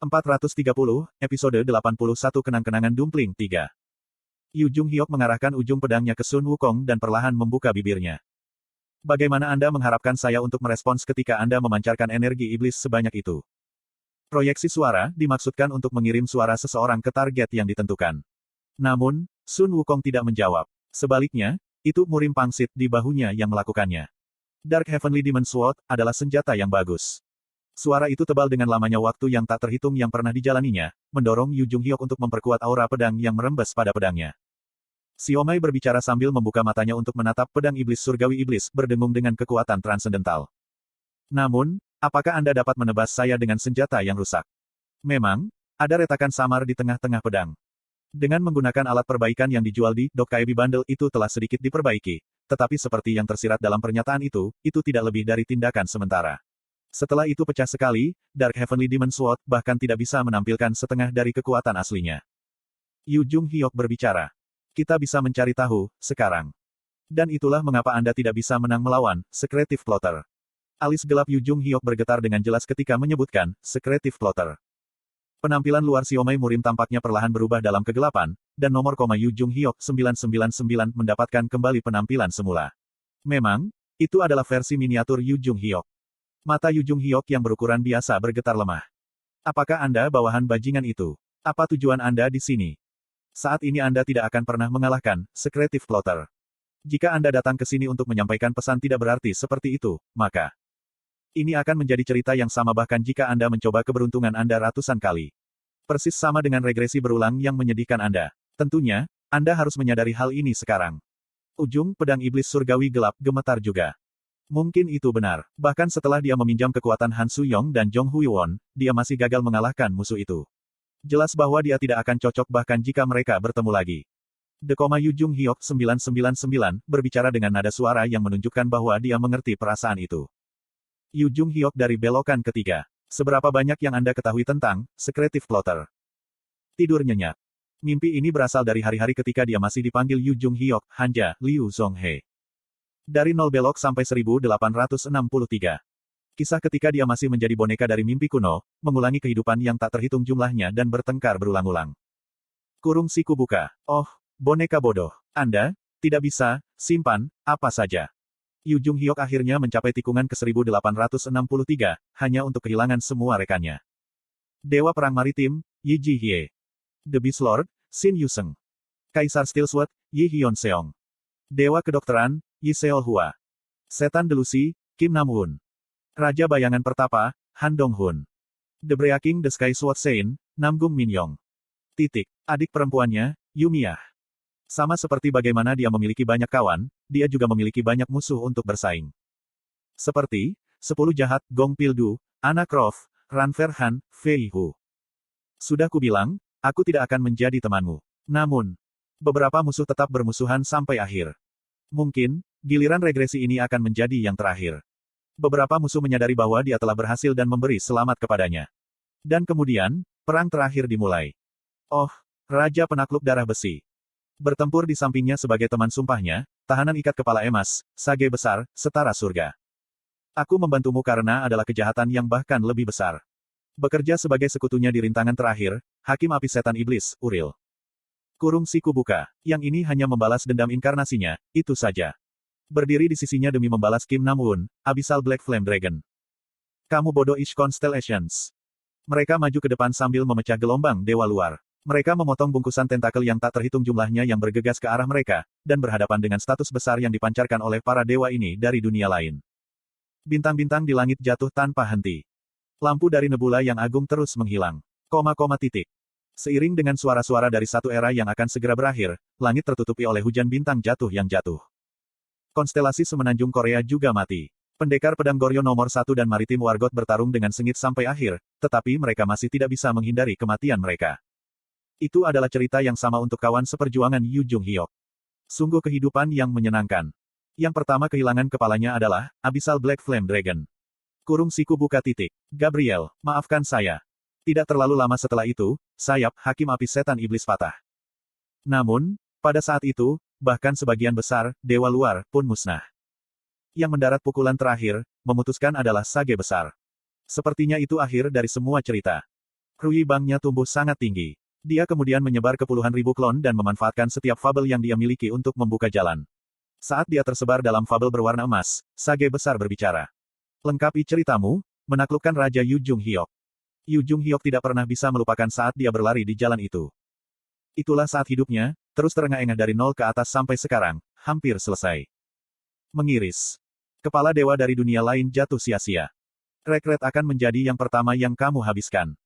430, episode 81 Kenang-kenangan Dumpling 3. Yu Jung Hyok mengarahkan ujung pedangnya ke Sun Wukong dan perlahan membuka bibirnya. Bagaimana Anda mengharapkan saya untuk merespons ketika Anda memancarkan energi iblis sebanyak itu? Proyeksi suara dimaksudkan untuk mengirim suara seseorang ke target yang ditentukan. Namun, Sun Wukong tidak menjawab. Sebaliknya, itu murim pangsit di bahunya yang melakukannya. Dark Heavenly Demon Sword adalah senjata yang bagus. Suara itu tebal dengan lamanya waktu yang tak terhitung yang pernah dijalaninya, mendorong Yu Jung Hyok untuk memperkuat aura pedang yang merembes pada pedangnya. Xiaomai berbicara sambil membuka matanya untuk menatap pedang iblis surgawi iblis berdengung dengan kekuatan transendental. Namun, apakah Anda dapat menebas saya dengan senjata yang rusak? Memang, ada retakan samar di tengah-tengah pedang. Dengan menggunakan alat perbaikan yang dijual di Dokkaebi Bundle itu telah sedikit diperbaiki, tetapi seperti yang tersirat dalam pernyataan itu tidak lebih dari tindakan sementara. Setelah itu pecah sekali, Dark Heavenly Demon Sword bahkan tidak bisa menampilkan setengah dari kekuatan aslinya. Yu Jung Hyok berbicara. Kita bisa mencari tahu, sekarang. Dan itulah mengapa Anda tidak bisa menang melawan Secretive Plotter. Alis gelap Yu Jung Hyok bergetar dengan jelas ketika menyebutkan Secretive Plotter. Penampilan luar Xiaomai murim tampaknya perlahan berubah dalam kegelapan, dan nomor koma Yu Jung Hyok 999 mendapatkan kembali penampilan semula. Memang, itu adalah versi miniatur Yu Jung Hyok. Mata Yu Jung Hyok yang berukuran biasa bergetar lemah. Apakah Anda bawahan bajingan itu? Apa tujuan Anda di sini? Saat ini Anda tidak akan pernah mengalahkan Secretive Plotter. Jika Anda datang ke sini untuk menyampaikan pesan tidak berarti seperti itu, maka ini akan menjadi cerita yang sama bahkan jika Anda mencoba keberuntungan Anda ratusan kali. Persis sama dengan regresi berulang yang menyedihkan Anda. Tentunya, Anda harus menyadari hal ini sekarang. Ujung pedang iblis surgawi gelap gemetar juga. Mungkin itu benar. Bahkan setelah dia meminjam kekuatan Han Suyong dan Jong Huiwon, dia masih gagal mengalahkan musuh itu. Jelas bahwa dia tidak akan cocok bahkan jika mereka bertemu lagi. The Koma Yu Jung Hyok 999 berbicara dengan nada suara yang menunjukkan bahwa dia mengerti perasaan itu. Yu Jung Hyok dari belokan ketiga. Seberapa banyak yang Anda ketahui tentang Secretive Plotter? Tidur nyenyak. Mimpi ini berasal dari hari-hari ketika dia masih dipanggil Yu Jung Hyok, Hanja, Liu Zhonghe. Dari 0 belok sampai 1863. Kisah ketika dia masih menjadi boneka dari mimpi kuno, mengulangi kehidupan yang tak terhitung jumlahnya dan bertengkar berulang-ulang. Kurung siku buka. Oh, boneka bodoh. Anda tidak bisa simpan apa saja. Yu Jung Hyok akhirnya mencapai tikungan ke 1863, hanya untuk kehilangan semua rekannya. Dewa Perang Maritim, Yi Ji Hye. The Beast Lord, Shin Yuseng. Kaisar Steelsword, Yi Hyun Seong. Dewa Kedokteran, Yi Seol Hua. Setan Delusi, Kim Nam Woon. Raja Bayangan Pertapa, Han Dong Hun. The Breaking the Sky Sword Sein, Namgung Min Yong. Adik perempuannya, Yumiyah. Sama seperti bagaimana dia memiliki banyak kawan, dia juga memiliki banyak musuh untuk bersaing. Seperti 10 jahat, Gong Pildu, Anna Croft, Ran Verhan, Fei Hu. Sudah kubilang, aku tidak akan menjadi temanmu. Namun, beberapa musuh tetap bermusuhan sampai akhir. Mungkin, giliran regresi ini akan menjadi yang terakhir. Beberapa musuh menyadari bahwa dia telah berhasil dan memberi selamat kepadanya. Dan kemudian, perang terakhir dimulai. Oh, Raja Penakluk Darah Besi. Bertempur di sampingnya sebagai teman sumpahnya, tahanan ikat kepala emas, sage besar, setara surga. Aku membantumu karena adalah kejahatan yang bahkan lebih besar. Bekerja sebagai sekutunya di rintangan terakhir, Hakim Api Setan Iblis, Uril. Kurung siku buka. Yang ini hanya membalas dendam inkarnasinya, itu saja. Berdiri di sisinya demi membalas Kim Nam Woon, Abyssal Black Flame Dragon. Kamu bodoh Ish Constellations. Mereka maju ke depan sambil memecah gelombang dewa luar. Mereka memotong bungkusan tentakel yang tak terhitung jumlahnya yang bergegas ke arah mereka, dan berhadapan dengan status besar yang dipancarkan oleh para dewa ini dari dunia lain. Bintang-bintang di langit jatuh tanpa henti. Lampu dari nebula yang agung terus menghilang. Seiring dengan suara-suara dari satu era yang akan segera berakhir, langit tertutupi oleh hujan bintang jatuh yang jatuh. Konstelasi semenanjung Korea juga mati. Pendekar pedang Goryeo nomor 1 dan Maritim Wargot bertarung dengan sengit sampai akhir, tetapi mereka masih tidak bisa menghindari kematian mereka. Itu adalah cerita yang sama untuk kawan seperjuangan Yu Jung Hyok. Sungguh kehidupan yang menyenangkan. Yang pertama kehilangan kepalanya adalah Abyssal Black Flame Dragon. Kurung siku buka. Gabriel, maafkan saya. Tidak terlalu lama setelah itu, sayap Hakim Api Setan Iblis patah. Namun, pada saat itu, bahkan sebagian besar dewa luar pun musnah. Yang mendarat pukulan terakhir, memutuskan adalah sage besar. Sepertinya itu akhir dari semua cerita. Rui Bangnya tumbuh sangat tinggi. Dia kemudian menyebar ke puluhan ribu klon dan memanfaatkan setiap fabel yang dia miliki untuk membuka jalan. Saat dia tersebar dalam fabel berwarna emas, Sage besar berbicara. Lengkapi ceritamu, menaklukkan Raja Yu Jung Hyok. Yu Jung Hyok tidak pernah bisa melupakan saat dia berlari di jalan itu. Itulah saat hidupnya, terus terengah-engah dari nol ke atas sampai sekarang, hampir selesai. Mengiris. Kepala dewa dari dunia lain jatuh sia-sia. Regret akan menjadi yang pertama yang kamu habiskan.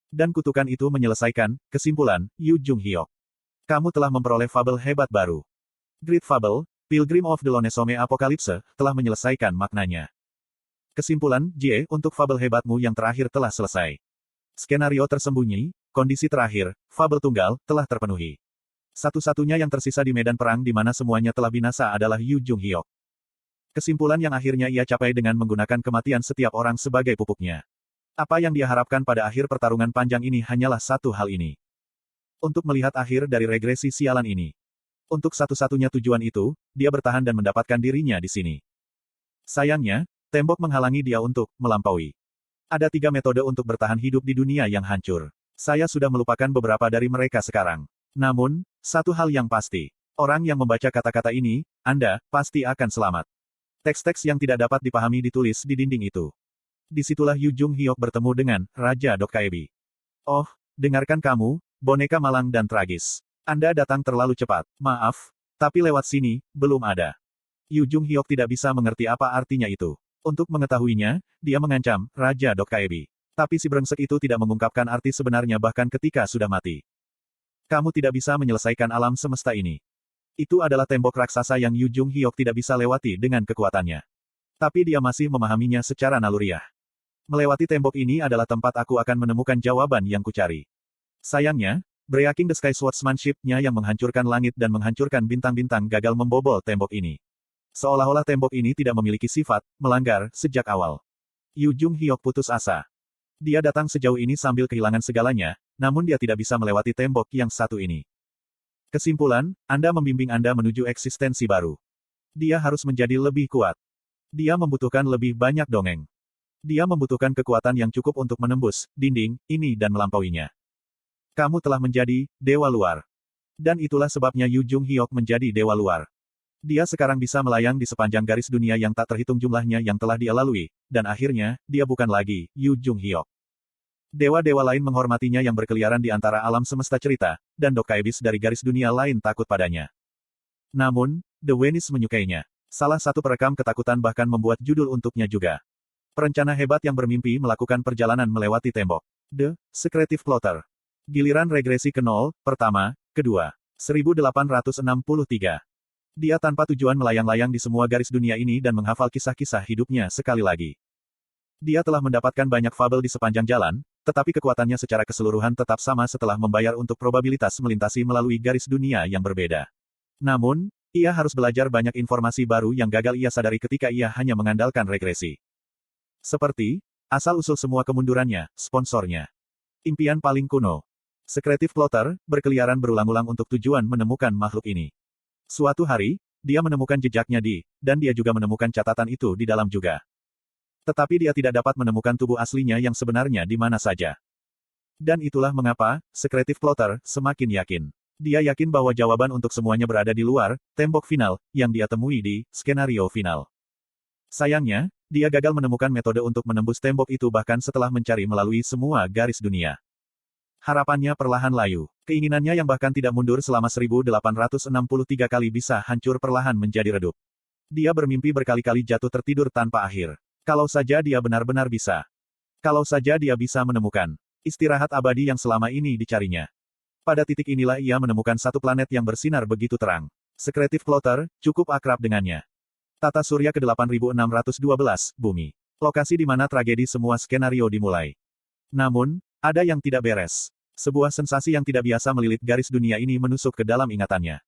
Dan kutukan itu menyelesaikan, kesimpulan, Yu Jung Hyok. Kamu telah memperoleh fabel hebat baru. Great Fable, Pilgrim of the Lonesome Apocalypse, telah menyelesaikan maknanya. Kesimpulan, Jie, untuk fabel hebatmu yang terakhir telah selesai. Skenario tersembunyi, kondisi terakhir, fabel tunggal, telah terpenuhi. Satu-satunya yang tersisa di medan perang di mana semuanya telah binasa adalah Yu Jung Hyok. Kesimpulan yang akhirnya ia capai dengan menggunakan kematian setiap orang sebagai pupuknya. Apa yang dia harapkan pada akhir pertarungan panjang ini hanyalah satu hal ini. Untuk melihat akhir dari regresi sialan ini. Untuk satu-satunya tujuan itu, dia bertahan dan mendapatkan dirinya di sini. Sayangnya, tembok menghalangi dia untuk melampaui. Ada 3 metode untuk bertahan hidup di dunia yang hancur. Saya sudah melupakan beberapa dari mereka sekarang. Namun, satu hal yang pasti. Orang yang membaca kata-kata ini, Anda, pasti akan selamat. Teks-teks yang tidak dapat dipahami ditulis di dinding itu. Disitulah Yu Jung Hyok bertemu dengan Raja Dokkaebi. Oh, dengarkan kamu, boneka malang dan tragis. Anda datang terlalu cepat. Maaf, tapi lewat sini, belum ada. Yu Jung Hyok tidak bisa mengerti apa artinya itu. Untuk mengetahuinya, dia mengancam Raja Dokkaebi. Tapi si brengsek itu tidak mengungkapkan arti sebenarnya bahkan ketika sudah mati. Kamu tidak bisa menyelesaikan alam semesta ini. Itu adalah tembok raksasa yang Yu Jung Hyok tidak bisa lewati dengan kekuatannya. Tapi dia masih memahaminya secara naluriah. Melewati tembok ini adalah tempat aku akan menemukan jawaban yang kucari. Sayangnya, Breaking the Sky Swordsmanship-nya yang menghancurkan langit dan menghancurkan bintang-bintang gagal membobol tembok ini. Seolah-olah tembok ini tidak memiliki sifat melanggar sejak awal. Yu Jung Hyok putus asa. Dia datang sejauh ini sambil kehilangan segalanya, namun dia tidak bisa melewati tembok yang satu ini. Kesimpulan, Anda membimbing Anda menuju eksistensi baru. Dia harus menjadi lebih kuat. Dia membutuhkan lebih banyak dongeng. Dia membutuhkan kekuatan yang cukup untuk menembus dinding ini dan melampauinya. Kamu telah menjadi dewa luar. Dan itulah sebabnya Yu Jung Hyok menjadi dewa luar. Dia sekarang bisa melayang di sepanjang garis dunia yang tak terhitung jumlahnya yang telah dia lalui, dan akhirnya, dia bukan lagi Yu Jung Hyok. Dewa-dewa lain menghormatinya yang berkeliaran di antara alam semesta cerita, dan Dokkaebis dari garis dunia lain takut padanya. Namun, The Wenis menyukainya. Salah satu perekam ketakutan bahkan membuat judul untuknya juga. Perencana hebat yang bermimpi melakukan perjalanan melewati tembok. The Secretive Plotter. Giliran regresi ke nol, pertama, kedua. 1863. Dia tanpa tujuan melayang-layang di semua garis dunia ini dan menghafal kisah-kisah hidupnya sekali lagi. Dia telah mendapatkan banyak fabel di sepanjang jalan, tetapi kekuatannya secara keseluruhan tetap sama setelah membayar untuk probabilitas melintasi melalui garis dunia yang berbeda. Namun, ia harus belajar banyak informasi baru yang gagal ia sadari ketika ia hanya mengandalkan regresi. Seperti, asal-usul semua kemundurannya, sponsornya. Impian paling kuno. Secretive Plotter, berkeliaran berulang-ulang untuk tujuan menemukan makhluk ini. Suatu hari, dia menemukan jejaknya dan dia juga menemukan catatan itu di dalam juga. Tetapi dia tidak dapat menemukan tubuh aslinya yang sebenarnya di mana saja. Dan itulah mengapa, Secretive Plotter, semakin yakin. Dia yakin bahwa jawaban untuk semuanya berada di luar, tembok final, yang dia temui di skenario final. Sayangnya, dia gagal menemukan metode untuk menembus tembok itu bahkan setelah mencari melalui semua garis dunia. Harapannya perlahan layu. Keinginannya yang bahkan tidak mundur selama 1863 kali bisa hancur perlahan menjadi redup. Dia bermimpi berkali-kali jatuh tertidur tanpa akhir. Kalau saja dia benar-benar bisa. Kalau saja dia bisa menemukan istirahat abadi yang selama ini dicarinya. Pada titik inilah ia menemukan satu planet yang bersinar begitu terang. Secretive Plotter, cukup akrab dengannya. Tata Surya ke-8612, Bumi. Lokasi di mana tragedi semua skenario dimulai. Namun, ada yang tidak beres. Sebuah sensasi yang tidak biasa melilit garis dunia ini menusuk ke dalam ingatannya.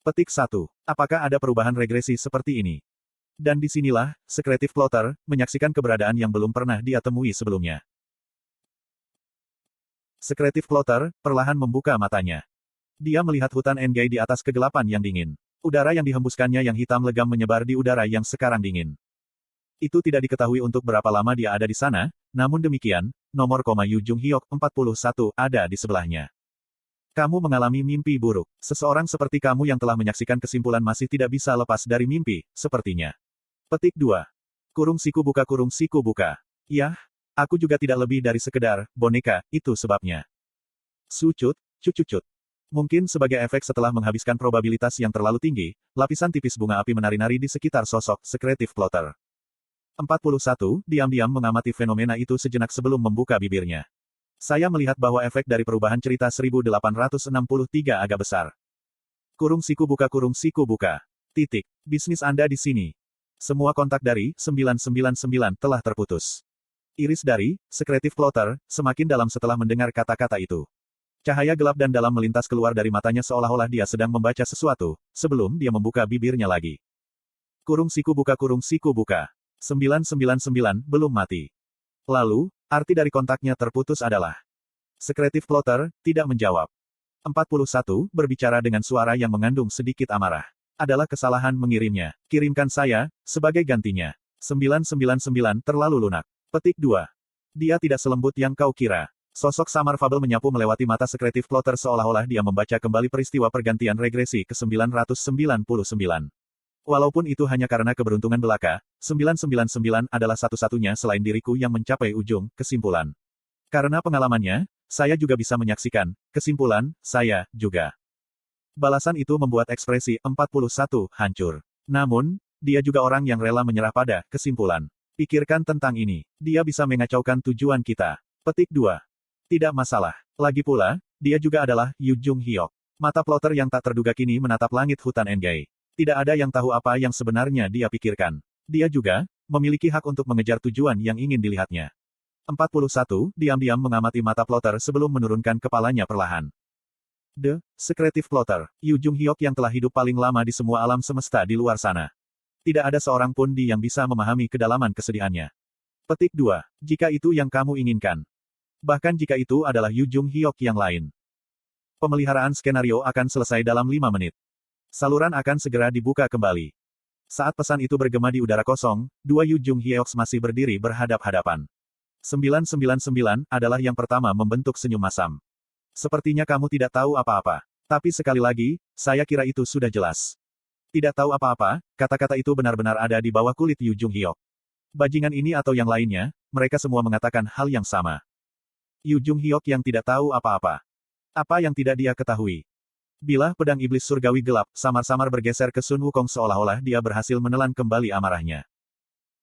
Petik 1. Apakah ada perubahan regresi seperti ini? Dan disinilah, Secretive Plotter, menyaksikan keberadaan yang belum pernah dia temui sebelumnya. Secretive Plotter, perlahan membuka matanya. Dia melihat hutan Engai di atas kegelapan yang dingin. Udara yang dihembuskannya yang hitam legam menyebar di udara yang sekarang dingin. Itu tidak diketahui untuk berapa lama dia ada di sana, namun demikian, nomor koma Yu Jung Hyok 41 ada di sebelahnya. Kamu mengalami mimpi buruk. Seseorang seperti kamu yang telah menyaksikan kesimpulan masih tidak bisa lepas dari mimpi, sepertinya. Petik 2. Kurung siku buka. Yah, aku juga tidak lebih dari sekedar boneka, itu sebabnya. Sucut, cucucut. Mungkin sebagai efek setelah menghabiskan probabilitas yang terlalu tinggi, lapisan tipis bunga api menari-nari di sekitar sosok Secretive Plotter. 41, diam-diam mengamati fenomena itu sejenak sebelum membuka bibirnya. Saya melihat bahwa efek dari perubahan cerita 1863 agak besar. Kurung siku buka. Titik. Bisnis Anda di sini. Semua kontak dari 999 telah terputus. Iris dari Secretive Plotter semakin dalam setelah mendengar kata-kata itu. Cahaya gelap dan dalam melintas keluar dari matanya seolah-olah dia sedang membaca sesuatu, sebelum dia membuka bibirnya lagi. Kurung siku buka. 999 belum mati. Lalu, arti dari kontaknya terputus adalah Secretive Plotter tidak menjawab. 41 berbicara dengan suara yang mengandung sedikit amarah. Adalah kesalahan mengirimnya. Kirimkan saya, sebagai gantinya. 999 terlalu lunak. Petik 2. Dia tidak selembut yang kau kira. Sosok samar Fable menyapu melewati mata Secretive Plotter seolah-olah dia membaca kembali peristiwa pergantian regresi ke 999. Walaupun itu hanya karena keberuntungan belaka, 999 adalah satu-satunya selain diriku yang mencapai ujung kesimpulan. Karena pengalamannya, saya juga bisa menyaksikan kesimpulan, saya juga. Balasan itu membuat ekspresi 41 hancur. Namun, dia juga orang yang rela menyerah pada kesimpulan. Pikirkan tentang ini. Dia bisa mengacaukan tujuan kita. Petik 2. Tidak masalah. Lagi pula, dia juga adalah Yu Jung Hyok. Mata plotter yang tak terduga kini menatap langit hutan Enggai. Tidak ada yang tahu apa yang sebenarnya dia pikirkan. Dia juga memiliki hak untuk mengejar tujuan yang ingin dilihatnya. 41 diam-diam mengamati mata plotter sebelum menurunkan kepalanya perlahan. The Secretive Plotter, Yu Jung Hyok yang telah hidup paling lama di semua alam semesta di luar sana. Tidak ada seorang pun yang bisa memahami kedalaman kesedihannya. Petik 2. Jika itu yang kamu inginkan. Bahkan jika itu adalah Yu Jung Hyok yang lain. Pemeliharaan skenario akan selesai dalam 5 menit. Saluran akan segera dibuka kembali. Saat pesan itu bergema di udara kosong, dua Yu Jung Hyok masih berdiri berhadap-hadapan. 999 adalah yang pertama membentuk senyum masam. Sepertinya kamu tidak tahu apa-apa. Tapi sekali lagi, saya kira itu sudah jelas. Tidak tahu apa-apa, kata-kata itu benar-benar ada di bawah kulit Yu Jung Hyok. Bajingan ini atau yang lainnya, mereka semua mengatakan hal yang sama. Yu Jung Hyok yang tidak tahu apa-apa. Apa yang tidak dia ketahui? Bilah pedang iblis surgawi gelap, samar-samar bergeser ke Sun Wukong seolah-olah dia berhasil menelan kembali amarahnya.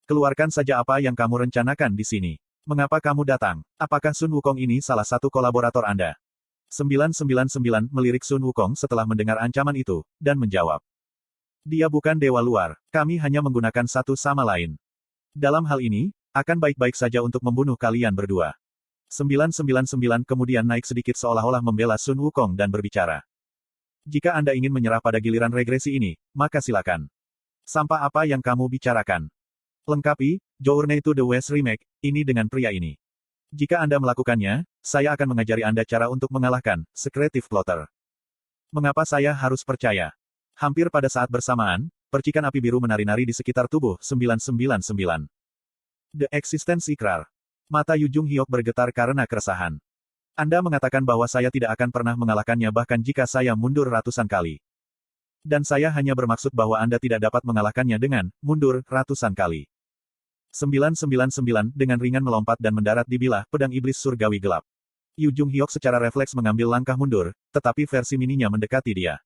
Keluarkan saja apa yang kamu rencanakan di sini. Mengapa kamu datang? Apakah Sun Wukong ini salah satu kolaborator Anda? 999 melirik Sun Wukong setelah mendengar ancaman itu, dan menjawab. Dia bukan dewa luar, kami hanya menggunakan satu sama lain. Dalam hal ini, akan baik-baik saja untuk membunuh kalian berdua. 999 kemudian naik sedikit seolah-olah membela Sun Wukong dan berbicara. Jika Anda ingin menyerah pada giliran regresi ini, maka silakan. Sampah apa yang kamu bicarakan? Lengkapi, Journey to the West Remake, ini dengan pria ini. Jika Anda melakukannya, saya akan mengajari Anda cara untuk mengalahkan Secretive Plotter. Mengapa saya harus percaya? Hampir pada saat bersamaan, percikan api biru menari-nari di sekitar tubuh 999. The Existence Ikrar. Mata Yu Jung Hyok bergetar karena keresahan. Anda mengatakan bahwa saya tidak akan pernah mengalahkannya bahkan jika saya mundur ratusan kali. Dan saya hanya bermaksud bahwa Anda tidak dapat mengalahkannya dengan mundur ratusan kali. 999 dengan ringan melompat dan mendarat di bilah pedang iblis surgawi gelap. Yu Jung Hyok secara refleks mengambil langkah mundur, tetapi versi mininya mendekati dia.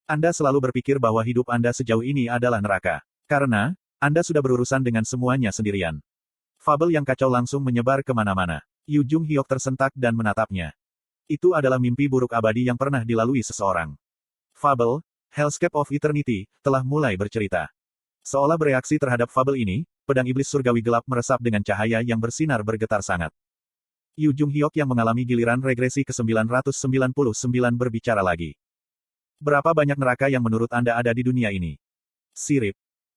Anda selalu berpikir bahwa hidup Anda sejauh ini adalah neraka. Karena, Anda sudah berurusan dengan semuanya sendirian. Fabel yang kacau langsung menyebar kemana-mana. Yu Jung Hyok tersentak dan menatapnya. Itu adalah mimpi buruk abadi yang pernah dilalui seseorang. Fabel, Hellscape of Eternity, telah mulai bercerita. Seolah bereaksi terhadap fabel ini, pedang iblis surgawi gelap meresap dengan cahaya yang bersinar bergetar sangat. Yu Jung Hyok yang mengalami giliran regresi ke 999 berbicara lagi. Berapa banyak neraka yang menurut Anda ada di dunia ini? Sirip.